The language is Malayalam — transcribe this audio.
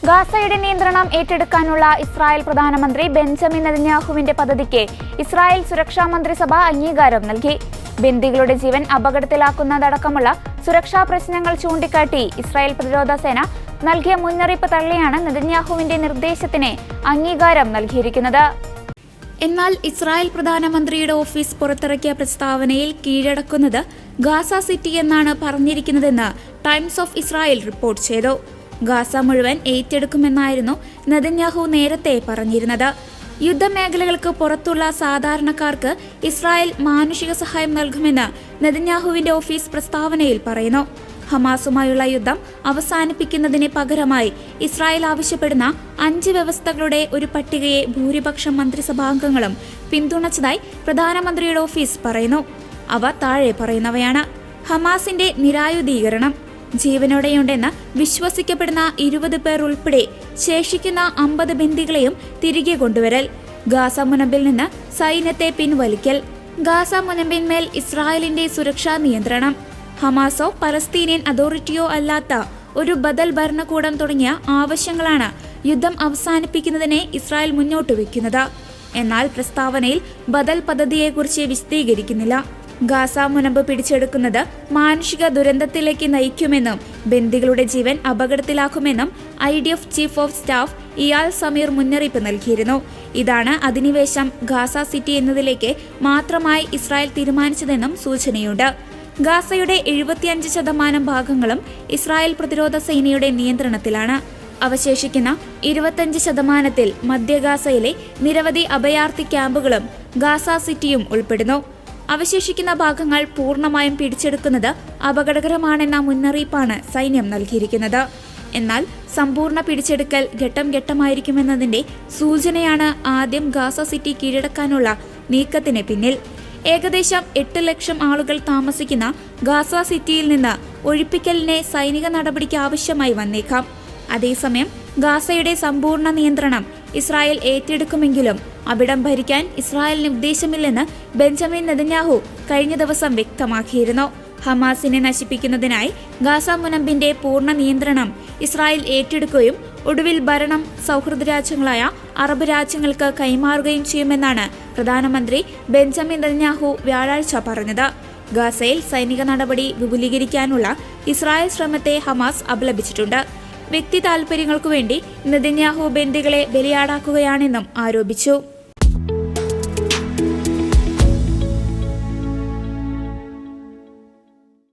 ഗാസയുടെ നിയന്ത്രണം ഏറ്റെടുക്കാനുള്ള ഇസ്രായേൽ പ്രധാനമന്ത്രി ബെഞ്ചമിൻ നെതന്യാഹുവിന്റെ പദ്ധതിക്ക് ഇസ്രായേൽ സുരക്ഷാ മന്ത്രിസഭ അംഗീകാരം നൽകി. ബന്ദികളുടെ ജീവൻ അപകടത്തിലാക്കുന്നതടക്കമുള്ള സുരക്ഷാ പ്രശ്നങ്ങൾ ചൂണ്ടിക്കാട്ടി ഇസ്രായേൽ പ്രതിരോധ സേന നൽകിയ മുന്നറിയിപ്പ് തള്ളിയാണ് നെതന്യാഹുവിന്റെ നിർദ്ദേശത്തിന് അംഗീകാരം നൽകിയിരിക്കുന്നത്. എന്നാൽ ഇസ്രായേൽ പ്രധാനമന്ത്രിയുടെ ഓഫീസ് പുറത്തിറക്കിയ പ്രസ്താവനയിൽ കീഴടക്കുന്നത് ഗാസ സിറ്റി എന്നാണ് പറഞ്ഞിരിക്കുന്നതെന്ന് ടൈംസ് ഓഫ് ഇസ്രായേൽ റിപ്പോർട്ട് ചെയ്തു. ഗാസ മുഴുവൻ ഏറ്റെടുക്കുമെന്നായിരുന്നു നെതന്യാഹു നേരത്തെ പറഞ്ഞിരുന്നത്. യുദ്ധമേഖലകൾക്ക് പുറത്തുള്ള സാധാരണക്കാർക്ക് ഇസ്രായേൽ മാനുഷിക സഹായം നൽകുമെന്ന് നെതന്യാഹുവിന്റെ ഓഫീസ് പ്രസ്താവനയിൽ പറയുന്നു. ഹമാസുമായുള്ള യുദ്ധം അവസാനിപ്പിക്കുന്നതിന് പകരമായി ഇസ്രായേൽ ആവശ്യപ്പെടുന്ന 5 വ്യവസ്ഥകളുടെ ഒരു പട്ടികയെ ഭൂരിപക്ഷം മന്ത്രിസഭാംഗങ്ങളും പിന്തുണച്ചതായി പ്രധാനമന്ത്രിയുടെ ഓഫീസ് പറയുന്നു. അവ താഴെ പറയുന്നവയാണ്: ഹമാസിന്റെ നിരായുധീകരണം, ജീവനോടെയുണ്ടെന്ന് വിശ്വസിക്കപ്പെടുന്ന 20 പേർ ഉൾപ്പെടെ ശേഷിക്കുന്ന 50 ബന്ദികളെയും തിരികെ കൊണ്ടുവരൽ, ഗാസ മുനമ്പിൽ നിന്ന് സൈന്യത്തെ പിൻവലിക്കൽ, ഗാസ മുനമ്പിന്മേൽ ഇസ്രായേലിന്റെ സുരക്ഷാ നിയന്ത്രണം, ഹമാസോ പലസ്തീനിയൻ അതോറിറ്റിയോ അല്ലാത്ത ഒരു ബദൽ ഭരണകൂടം തുടങ്ങിയ ആവശ്യങ്ങളാണ് യുദ്ധം അവസാനിപ്പിക്കുന്നതിനെ ഇസ്രായേൽ മുന്നോട്ട് വയ്ക്കുന്നത്. എന്നാൽ പ്രസ്താവനയിൽ ബദൽ പദ്ധതിയെക്കുറിച്ച് വിശദീകരിക്കുന്നില്ല. ഗാസ മുനമ്പ് പിടിച്ചെടുക്കുന്നത് മാനുഷിക ദുരന്തത്തിലേക്ക് നയിക്കുമെന്നും ബന്ദികളുടെ ജീവൻ അപകടത്തിലാക്കുമെന്നും IDF chief of staff ഇയാൽ Sameer മുന്നറിയിപ്പ് നൽകിയിരുന്നു. ഇതാണ് അധിനിവേശം ഗാസ സിറ്റി എന്നതിലേക്ക് മാത്രമായി ഇസ്രായേൽ തീരുമാനിച്ചതെന്നും സൂചനയുണ്ട്. ഗാസയുടെ 75% ഭാഗങ്ങളും ഇസ്രായേൽ പ്രതിരോധ സേനയുടെ നിയന്ത്രണത്തിലാണ്. അവശേഷിക്കുന്ന 25%-ൽ മധ്യ ഗാസയിലെ നിരവധി അഭയാർത്ഥി ക്യാമ്പുകളും ഗാസ സിറ്റിയും ഉൾപ്പെടുന്നു. അവശേഷിക്കുന്ന ഭാഗങ്ങൾ പൂർണ്ണമായും പിടിച്ചെടുക്കുന്നത് അപകടകരമാണെന്ന മുന്നറിയിപ്പാണ് സൈന്യം നൽകിയിരിക്കുന്നത്. എന്നാൽ സമ്പൂർണ്ണ പിടിച്ചെടുക്കൽ ഘട്ടം ഘട്ടമായിരിക്കുമെന്നതിന്റെ സൂചനയാണ് ആദ്യം ഗാസ സിറ്റി കീഴടക്കാനുള്ള നീക്കത്തിന് പിന്നിൽ. ഏകദേശം 8 ലക്ഷം ആളുകൾ താമസിക്കുന്ന ഗാസ സിറ്റിയിൽ നിന്ന് ഒഴിപ്പിക്കലിനെ സൈനിക നടപടിക്ക് ആവശ്യമായി വന്നേക്കാം. അതേസമയം ഗാസയുടെ സമ്പൂർണ്ണ നിയന്ത്രണം ഇസ്രായേൽ ഏറ്റെടുക്കുമെങ്കിലും അവിടം ഭരിക്കാൻ ഇസ്രായേലിന് ഉദ്ദേശമില്ലെന്ന് ബെഞ്ചമിൻ നെതന്യാഹു കഴിഞ്ഞ ദിവസം വ്യക്തമാക്കിയിരുന്നു. ഹമാസിനെ നശിപ്പിക്കുന്നതിനായി ഗാസ മുനമ്പിന്റെ പൂർണ്ണ നിയന്ത്രണം ഇസ്രായേൽ ഏറ്റെടുക്കുകയും ഒടുവിൽ ഭരണം സൗഹൃദ രാജ്യങ്ങളായ അറബ് രാജ്യങ്ങൾക്ക് കൈമാറുകയും ചെയ്യുമെന്നാണ് പ്രധാനമന്ത്രി ബെഞ്ചമിൻ നെതന്യാഹു വ്യാഴാഴ്ച പറഞ്ഞത്. ഗാസയിൽ സൈനിക നടപടി വിപുലീകരിക്കാനുള്ള ഇസ്രായേൽ ശ്രമത്തെ ഹമാസ് അപലപിച്ചിട്ടുണ്ട്. വ്യക്തി താൽപര്യങ്ങൾക്കു വേണ്ടി നെതന്യാഹു ബന്ദികളെ ബലിയാടാക്കുകയാണെന്നും ആരോപിച്ചു.